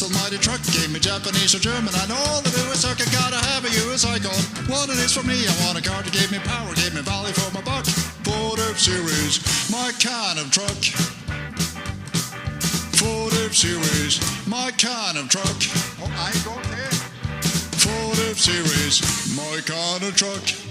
this almighty truck. Gave me Japanese or German, I know all the newest circuit. Gotta have a US icon. One it is for me. I want a car that gave me power, gave me value for my buck. Ford F-Series, my kind of truck. Ford F-Series, my kind of truck. Oh, I ain't going there. Ford F-Series, my kind of truck.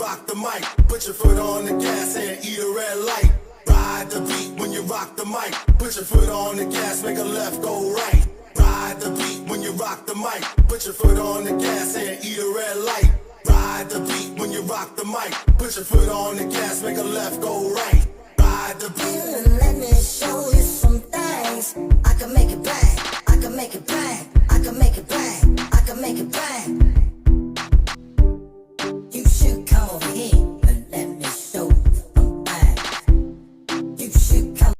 rock the mic. Put your foot on the gas and eat a red light. Ride the beat when you rock the mic. Put your foot on the gas, make a left, go right. Ride the beat when you rock the mic. Put your foot on the gas and eat a red light. Ride the beat when you rock the mic. Put your foot on the gas, make a left, go right. Ride the beat.